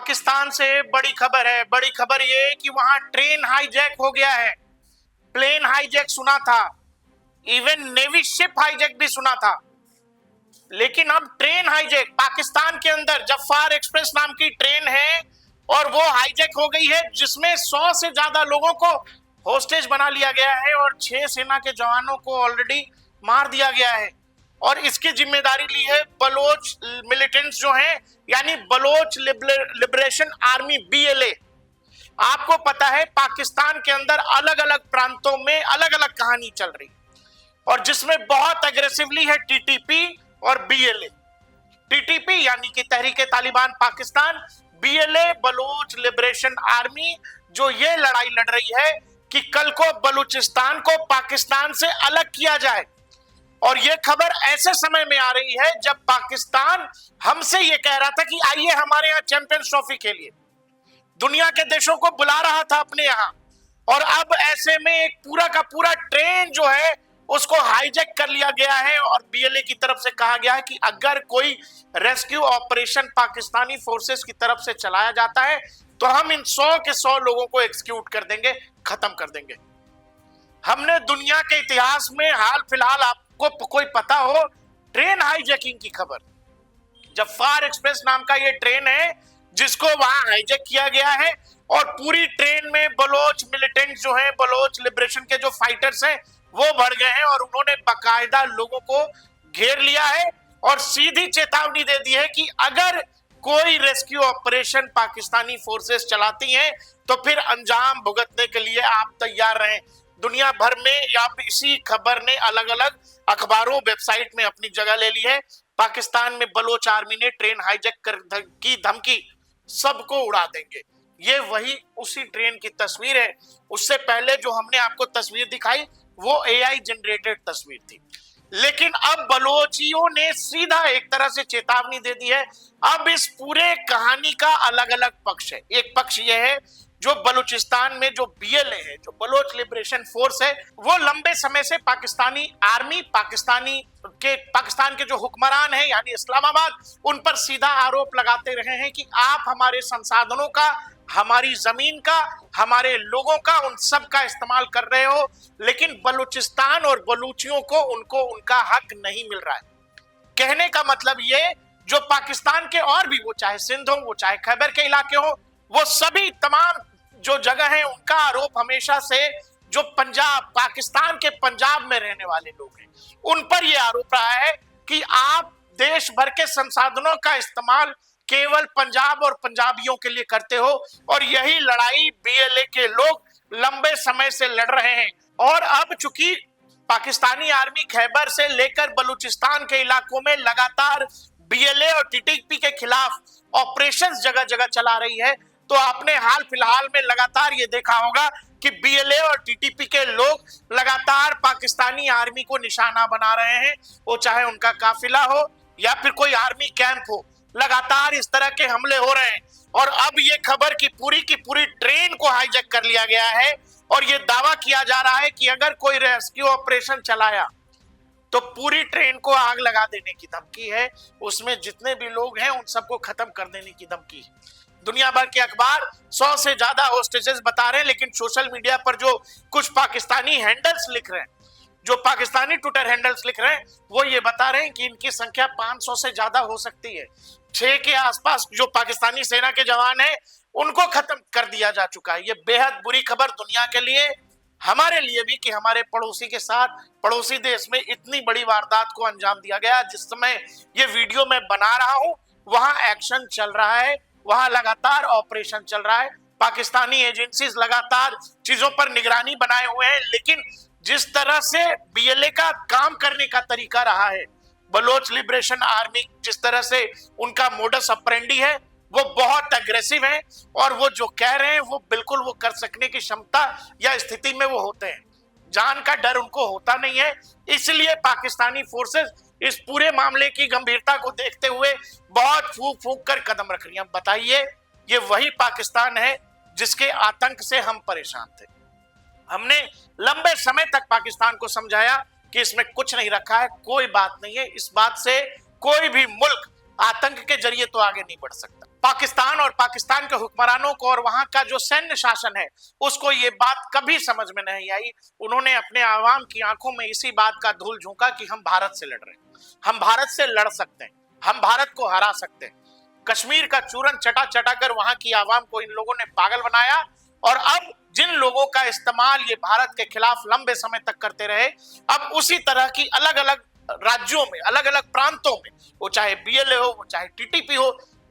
पाकिस्तान से बड़ी खबर है। बड़ी खबर ये कि वहां ट्रेन हाईजैक हो गया है। प्लेन हाईजैक सुना था, इवन नेवी शिप हाईजैक भी सुना था, लेकिन अब ट्रेन हाईजैक पाकिस्तान के अंदर जफ्फार एक्सप्रेस नाम की ट्रेन है और वो हाईजैक हो गई है, जिसमें 100 से ज्यादा लोगों को होस्टेज बना लिया गया है और 6 सेना के जवानों को ऑलरेडी मार दिया गया है। और इसकी जिम्मेदारी ली है बलोच मिलिटेंट्स जो हैं, यानी बलोच लिबरेशन आर्मी BLA। आपको पता है पाकिस्तान के अंदर अलग अलग प्रांतों में अलग अलग कहानी चल रही और जिसमें बहुत अग्रेसिवली है TTP और BLA। TTP यानी कि Tehrik Taliban Pakistan, BLA Baloch liberation army, जो ये लड़ाई लड़ रही है कि कल को बलूचिस्तान को पाकिस्तान से अलग किया जाए। और ये खबर ऐसे समय में आ रही है जब पाकिस्तान हमसे ये कह रहा था कि आइए हमारे यहाँ चैंपियंस ट्रॉफी खेलिए, दुनिया के देशों को बुला रहा था अपने यहाँ। और अब ऐसे में एक पूरा का पूरा ट्रेन जो है उसको हाईजैक कर लिया गया है और BLA की तरफ से कहा गया है कि अगर कोई रेस्क्यू ऑपरेशन पाकिस्तानी फोर्सेस की तरफ से चलाया जाता है तो हम इन 100 के 100 लोगों को एक्सक्यूट कर देंगे, खत्म कर देंगे। हमने दुनिया के इतिहास में हाल फिलहाल, आपको कोई पता हो, ट्रेन हाईजैकिंग की खबर, जफ्फार एक्सप्रेस नाम का ये ट्रेन है जिसको वहां हाईजैक किया गया है और पूरी ट्रेन में बलोच मिलिटेंट जो हैं, बलोच लिबरेशन के जो फाइटर्स हैं वो भर गए हैं और उन्होंने बाकायदा लोगों को घेर लिया है और सीधी चेतावनी दे दी है कि अगर कोई रेस्क्यू ऑपरेशन पाकिस्तानी फोर्सेस चलाती हैं तो फिर अंजाम भुगतने के लिए आप तैयार रहें। दुनिया भर में या इसी खबर ने अलग अलग अखबारों, वेबसाइट में अपनी जगह ले ली है। पाकिस्तान में बलोच आर्मी ने ट्रेन हाईजैक की धमकी, सबको उड़ा देंगे। ये वही उसी ट्रेन की तस्वीर है। उससे पहले जो हमने आपको तस्वीर दिखाई वो AI जनरेटेड तस्वीर थी, लेकिन अब बलोचियों ने सीधा एक तरह से चेतावनी दे दी है। अब इस पूरे कहानी का अलग अलग पक्ष है। एक पक्ष ये है जो बलूचिस्तान में जो BLA है, जो बलोच लिबरेशन फोर्स है, वो लंबे समय से पाकिस्तानी आर्मी, पाकिस्तान के जो हुक्मरान हैं यानी इस्लामाबाद, उन पर सीधा आरोप लगाते रहे हैं कि आप हमारे संसाधनों का, हमारी जमीन का, हमारे लोगों का, उन सब का इस्तेमाल कर रहे हो, लेकिन बलूचिस्तान और बलूचियों को उनको उनका हक नहीं मिल रहा है। कहने का मतलब ये, जो पाकिस्तान के और भी, वो चाहे सिंध हो, वो चाहे खैबर के इलाके हो, वो सभी तमाम जो जगह है उनका आरोप हमेशा से जो पंजाब, पाकिस्तान के पंजाब में रहने वाले लोग हैं, उन पर यह आरोप रहा है कि आप देश भर के संसाधनों का इस्तेमाल केवल पंजाब और पंजाबियों के लिए करते हो। और यही लड़ाई BLA के लोग लंबे समय से लड़ रहे हैं। और अब चूंकि पाकिस्तानी आर्मी खैबर से लेकर बलूचिस्तान के इलाकों में लगातार BLA और TTP के खिलाफ ऑपरेशंस जगह जगह चला रही है, तो आपने हाल फिलहाल में लगातार ये देखा होगा कि BLA और TTP के लोग लगातार पाकिस्तानी आर्मी को निशाना बना रहे हैं, वो चाहे उनका काफिला हो या फिर कोई आर्मी कैंप हो, लगातार इस तरह के हमले हो रहे हैं। और अब ये खबर की पूरी ट्रेन को हाईजैक कर लिया गया है और ये दावा किया जा रहा है कि अगर कोई रेस्क्यू ऑपरेशन चलाया तो पूरी ट्रेन को आग लगा देने की धमकी है, उसमें जितने भी लोग हैं उन सबको खत्म कर देने की धमकी है। दुनिया भर के अखबार 100 से ज्यादा होस्टेजेस बता रहे हैं, लेकिन सोशल मीडिया पर जो कुछ पाकिस्तानी हैंडल्स लिख रहे हैं, जो पाकिस्तानी ट्विटर हैंडल्स लिख रहे हैं, वो ये बता रहे हैं कि इनकी संख्या 500 से ज्यादा हो सकती है। 6 के आसपास जो पाकिस्तानी सेना के जवान हैं उनको खत्म कर दिया जा चुका है। ये बेहद बुरी खबर दुनिया के लिए, हमारे लिए भी, कि हमारे पड़ोसी के साथ, पड़ोसी देश में इतनी बड़ी वारदात को अंजाम दिया गया। जिस समय ये वीडियो मैं बना रहा हूं वहां एक्शन चल रहा है, वहां लगातार ऑपरेशन चल रहा है, पाकिस्तानी एजेंसीज लगातार चीजों पर निगरानी बनाए हुए हैं। लेकिन जिस तरह से BLA का काम करने का तरीका रहा है, बलोच लिबरेशन आर्मी जिस तरह से उनका मोडस ऑपरेंडी है, वो बहुत अग्रेसिव है और वो जो कह रहे हैं वो बिल्कुल वो कर सकने की क्षमता या स्थिति में वो होते हैं। जान का डर उनको होता नहीं है, इसलिए पाकिस्तानी फोर्सेस इस पूरे मामले की गंभीरता को देखते हुए बहुत फूंक फूंक कर कदम रख रही हैं। बताइए, ये वही पाकिस्तान है जिसके आतंक से हम परेशान थे। हमने लंबे समय तक पाकिस्तान को समझाया कि इसमें कुछ नहीं रखा है, कोई बात नहीं है, इस बात से कोई भी मुल्क आतंक के जरिए तो आगे नहीं बढ़ सकता। पाकिस्तान और पाकिस्तान के हुक्मरानों को और वहां का जो सैन्य शासन है उसको ये बात कभी समझ में नहीं आई। उन्होंने अपने आवाम की आंखों में इसी बात का धूल झोंका कि हम भारत से लड़ रहे हैं, हम भारत से लड़ सकते हैं, हम भारत को हरा सकते हैं। कश्मीर का चूरन चटा चटा कर वहां की आवाम को इन लोगों ने पागल बनाया, और अब जिन लोगों का इस्तेमाल ये भारत के खिलाफ लंबे समय तक करते रहे, अब उसी तरह की अलग अलग राज्यों में, अलग अलग प्रांतों में, वो चाहे बीएलए हो, वो चाहे टीटीपी हो,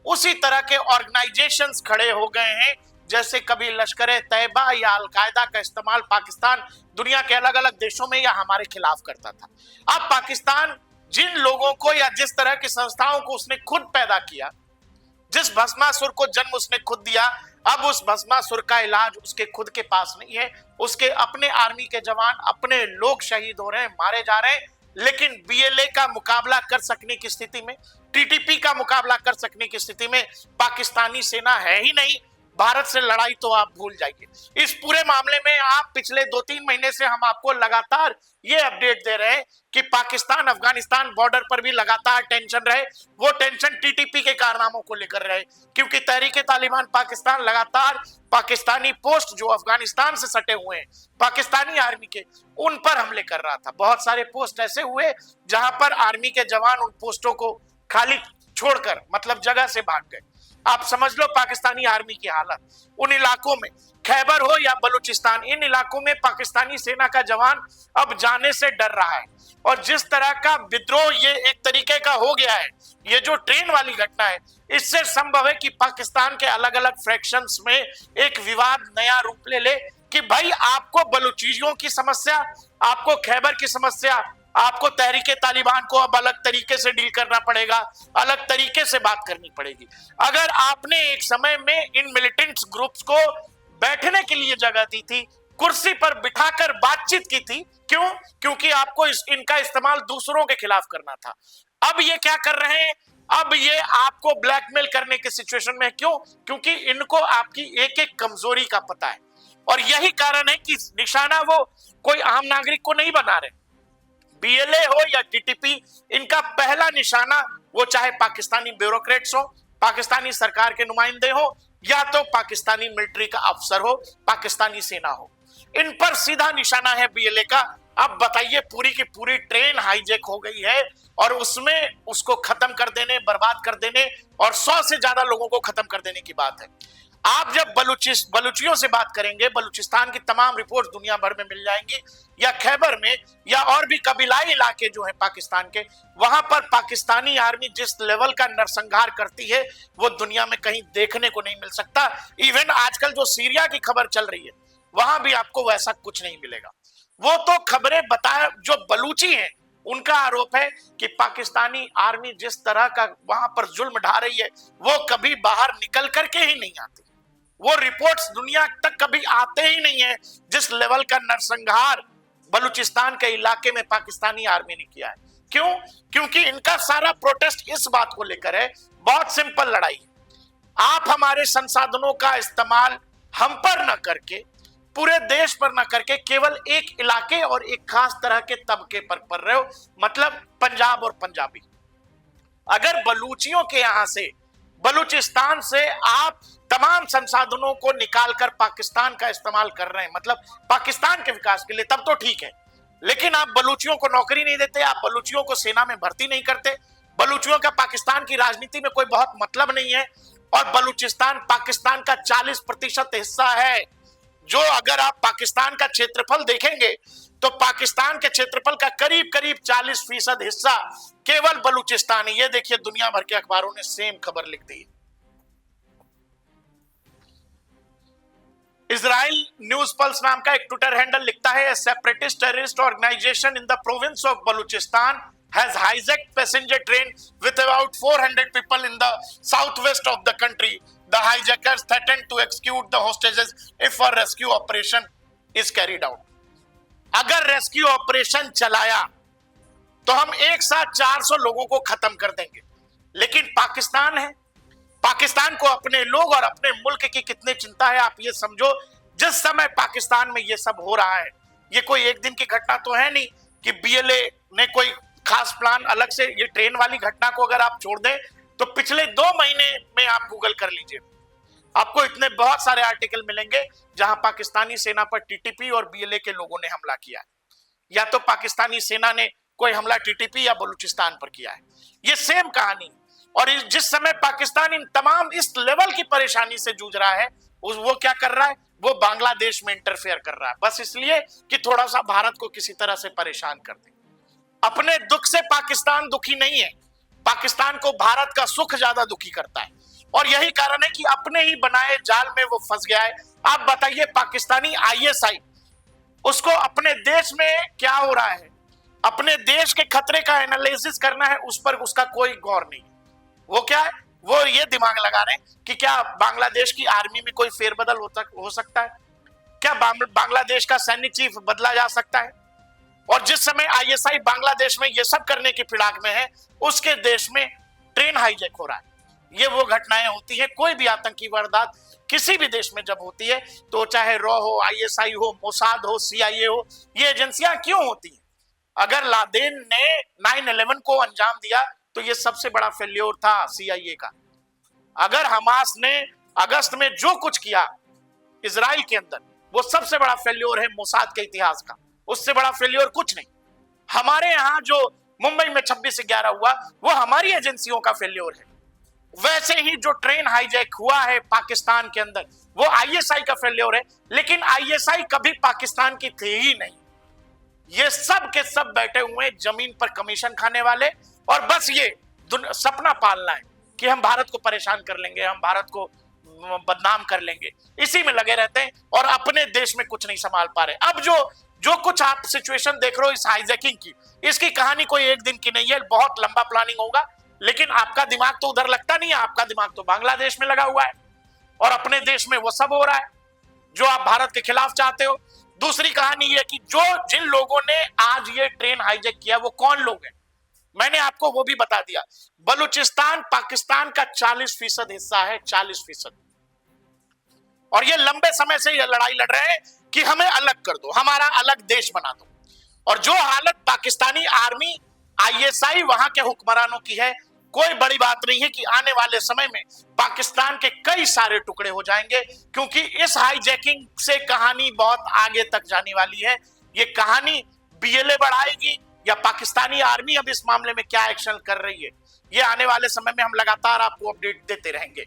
उसी तरह के ऑर्गेनाइजेशंस खड़े हो गए हैं जैसे कभी लश्कर तैयबा या अलकायदा का इस्तेमाल पाकिस्तान दुनिया के अलग अलग देशों में या हमारे खिलाफ करता था। अब पाकिस्तान जिन लोगों को या जिस तरह की संस्थाओं को उसने खुद पैदा किया, जिस भस्मासुर को जन्म उसने खुद दिया, अब उस भस्मासुर का इलाज उसके खुद के पास नहीं है। उसके अपने आर्मी के जवान, अपने लोग शहीद हो रहे हैं, मारे जा रहे हैं, लेकिन बीएलए का मुकाबला कर सकने की स्थिति में, टीटीपी का मुकाबला कर सकने की स्थिति में पाकिस्तानी सेना है ही नहीं। भारत से लड़ाई तो आप भूल जाइए। इस पूरे मामले में आप पिछले 2-3 महीने से हम आपको लगातार ये अपडेट दे रहे हैं कि पाकिस्तान अफगानिस्तान बॉर्डर पर भी लगातार टेंशन रहे। वो टेंशन टीटीपी के कारनामों को लेकर रहे, क्योंकि तहरीके तालिबान पाकिस्तान लगातार पाकिस्तानी पोस्ट जो अफगानिस्तान से सटे हुए हैं, पाकिस्तानी आर्मी के, उन पर हमले कर रहा था। बहुत सारे पोस्ट ऐसे हुए जहां पर आर्मी के जवान उन पोस्टों को खाली छोड़कर, मतलब जगह से भाग गए। आप समझ लो पाकिस्तानी आर्मी की हालत। उन इलाकों में, खैबर हो या बलूचिस्तान, इन इलाकों में पाकिस्तानी सेना का जवान अब जाने से डर रहा है। और जिस तरह का विद्रोह ये एक तरीके का हो गया है, ये जो ट्रेन वाली घटना है, इससे संभव है कि पाकिस्तान के अलग अलग फ्रैक्शंस में एक विवाद नया रूप ले ले कि भाई आपको बलूचियों की समस्या, आपको खैबर की समस्या, आपको तहरीके तालिबान को अब अलग तरीके से डील करना पड़ेगा, अलग तरीके से बात करनी पड़ेगी। अगर आपने एक समय में इन मिलिटेंट ग्रुप्स को बैठने के लिए जगह दी थी, कुर्सी पर बिठाकर बातचीत की थी, क्यों? क्योंकि आपको इनका इस्तेमाल दूसरों के खिलाफ करना था। अब ये क्या कर रहे हैं? अब ये आपको ब्लैकमेल करने की सिचुएशन में है। क्यों? क्योंकि इनको आपकी एक एक कमजोरी का पता है, और यही कारण है कि निशाना वो कोई आम नागरिक को नहीं बना रहे। बीएलए हो या टीटीपी, इनका पहला निशाना वो चाहे पाकिस्तानी ब्यूरोक्रेट्स हो, पाकिस्तानी सरकार के नुमाइंदे हो, या तो पाकिस्तानी मिलिट्री का अफसर हो, पाकिस्तानी सेना हो, इन पर सीधा निशाना है बीएलए का। अब बताइए, पूरी की पूरी ट्रेन हाईजैक हो गई है और उसमें उसको खत्म कर देने, बर्बाद कर देने और 100 से ज्यादा लोगों को खत्म कर देने की बात है। आप जब बलूचियों से बात करेंगे, बलूचिस्तान की तमाम रिपोर्ट दुनिया भर में मिल जाएंगी, या खैबर में, या और भी कबीलाई इलाके जो है पाकिस्तान के, वहां पर पाकिस्तानी आर्मी जिस लेवल का नरसंहार करती है वो दुनिया में कहीं देखने को नहीं मिल सकता। इवन आजकल जो सीरिया की खबर चल रही है, वहां भी आपको वैसा कुछ नहीं मिलेगा। वो तो खबरें बताए, जो बलूची हैं उनका आरोप है कि पाकिस्तानी आर्मी जिस तरह का वहां पर जुल्म ढा रही है, वो कभी बाहर निकल करके ही नहीं आती। वो रिपोर्ट्स दुनिया तक कभी आते ही नहीं है जिस लेवल का नरसंहार बलूचिस्तान के इलाके में पाकिस्तानी आर्मी ने किया है। क्यों? क्योंकि इनका सारा प्रोटेस्ट इस बात को लेकर है, बहुत सिंपल लड़ाई। आप हमारे संसाधनों का इस्तेमाल हम पर न करके, पूरे देश पर न करके, केवल एक इलाके और एक खास तरह के तबके पर कर रहे हो, मतलब पंजाब और पंजाबी। अगर बलूचियों के यहां से, बलूचिस्तान से आप तमाम संसाधनों को निकालकर पाकिस्तान का इस्तेमाल कर रहे हैं, मतलब पाकिस्तान के विकास के लिए, तब तो ठीक है। लेकिन आप बलूचियों को नौकरी नहीं देते, आप बलूचियों को सेना में भर्ती नहीं करते, बलूचियों का पाकिस्तान की राजनीति में कोई बहुत मतलब नहीं है, और बलूचिस्तान पाकिस्तान का 40% हिस्सा है। जो अगर आप पाकिस्तान का क्षेत्रफल देखेंगे तो पाकिस्तान के क्षेत्रफल का करीब करीब 40% हिस्सा केवल बलूचिस्तान है। ये देखिए, दुनिया भर के अखबारों ने सेम खबर लिख दी है। इजराइल न्यूज पल्स नाम का एक ट्विटर हैंडल लिखता है, separatist terrorist organisation in the province of Balochistan has hijacked passenger train with about 400 people in the southwest of the country. The hijackers threatened to execute the hostages if a rescue operation is carried out. अगर rescue operation चलाया तो हम एक साथ 400 लोगों को खत्म कर देंगे। लेकिन पाकिस्तान है, पाकिस्तान को अपने लोग और अपने मुल्क की कितनी चिंता है, आप ये समझो। जिस समय पाकिस्तान में ये सब हो रहा है, ये कोई एक दिन की घटना तो है नहीं कि बीएलए ने कोई खास प्लान अलग से, ये ट्रेन वाली घटना को अगर आप छोड़ दें तो पिछले 2 महीने में आप गूगल कर लीजिए, आपको इतने बहुत सारे आर्टिकल मिलेंगे जहां पाकिस्तानी सेना पर टीटीपी और बीएलए के लोगों ने हमला किया है, या तो पाकिस्तानी सेना ने कोई हमला टीटीपी या बलूचिस्तान पर किया है। ये सेम कहानी। और जिस समय पाकिस्तान इन तमाम इस लेवल की परेशानी से जूझ रहा है, वो क्या कर रहा है, वो बांग्लादेश में इंटरफेयर कर रहा है, बस इसलिए कि थोड़ा सा भारत को किसी तरह से परेशान कर दे। अपने दुख से पाकिस्तान दुखी नहीं है, पाकिस्तान को भारत का सुख ज्यादा दुखी करता है, और यही कारण है कि अपने ही बनाए जाल में वो फंस गया है। आप बताइए, पाकिस्तानी आईएसआई, उसको अपने देश में क्या हो रहा है, अपने देश के खतरे का एनालिसिस करना है, उस पर उसका कोई गौर नहीं। वो क्या है, वो ये दिमाग लगा रहे हैं कि क्या बांग्लादेश की आर्मी में कोई फेरबदल हो सकता है, क्या बांग्लादेश का सैन्य चीफ बदला जा सकता है। और जिस समय आईएसआई बांग्लादेश में ये सब करने की फिराक में है, उसके देश में ट्रेन हाईजैक हो रहा है। ये वो घटनाएं होती है, कोई भी आतंकी वारदात किसी भी देश में जब होती है, तो चाहे रॉ हो, आईएसआई हो, मोसाद हो, सीआईए हो, ये एजेंसियां क्यों होती हैं? अगर लादेन ने 9/11 को अंजाम दिया तो ये सबसे बड़ा फेल्योर था सीआईए का। अगर हमास ने अगस्त में जो कुछ किया इजराइल के अंदर, वो सबसे बड़ा फेल्योर है मोसाद के इतिहास का, उससे बड़ा फेल्योर कुछ नहीं। हमारे यहां जो मुंबई में 26/11 हुआ, वो हमारी एजेंसियों का फेल्योर है। वैसे ही जो ट्रेन हाईजैक हुआ है पाकिस्तान के अंदर, वो आईएसआई का फेल्योर है। लेकिन आईएसआई कभी पाकिस्तान की थी ही नहीं। ये सब के सब बैठे हुए जमीन पर कमीशन खाने वाले, और बस ये सपना पालना है कि हम भारत को परेशान कर लेंगे, हम भारत को बदनाम कर लेंगे, इसी में लगे रहते हैं और अपने देश में कुछ नहीं संभाल पा रहे। अब जो कुछ आप सिचुएशन देख रहे हो इस हाईजैकिंग की, इसकी कहानी कोई एक दिन की नहीं है, बहुत लंबा प्लानिंग होगा। लेकिन आपका दिमाग तो उधर लगता नहीं है, आपका दिमाग तो बांग्लादेश में लगा हुआ है, और अपने देश में वो सब हो रहा है जो आप भारत के खिलाफ चाहते हो। दूसरी कहानी ये कि जिन लोगों ने आज ये ट्रेन हाईजैक किया, वो कौन लोग हैं, मैंने आपको वो भी बता दिया। बलूचिस्तान पाकिस्तान का 40% हिस्सा है, 40%। और ये लंबे समय से ये लड़ाई लड़ रहे हैं कि हमें अलग कर दो, हमारा अलग देश बना दो। और जो हालत पाकिस्तानी आर्मी, आईएसआई, वहां के हुक्मरानों की है, कोई बड़ी बात नहीं है कि आने वाले समय में पाकिस्तान के कई सारे टुकड़े हो जाएंगे, क्योंकि इस हाईजैकिंग से कहानी बहुत आगे तक जाने वाली है। ये कहानी बीएलए बढ़ाएगी या पाकिस्तानी आर्मी अब इस मामले में क्या एक्शन कर रही है, ये आने वाले समय में हम लगातार आपको अपडेट देते रहेंगे।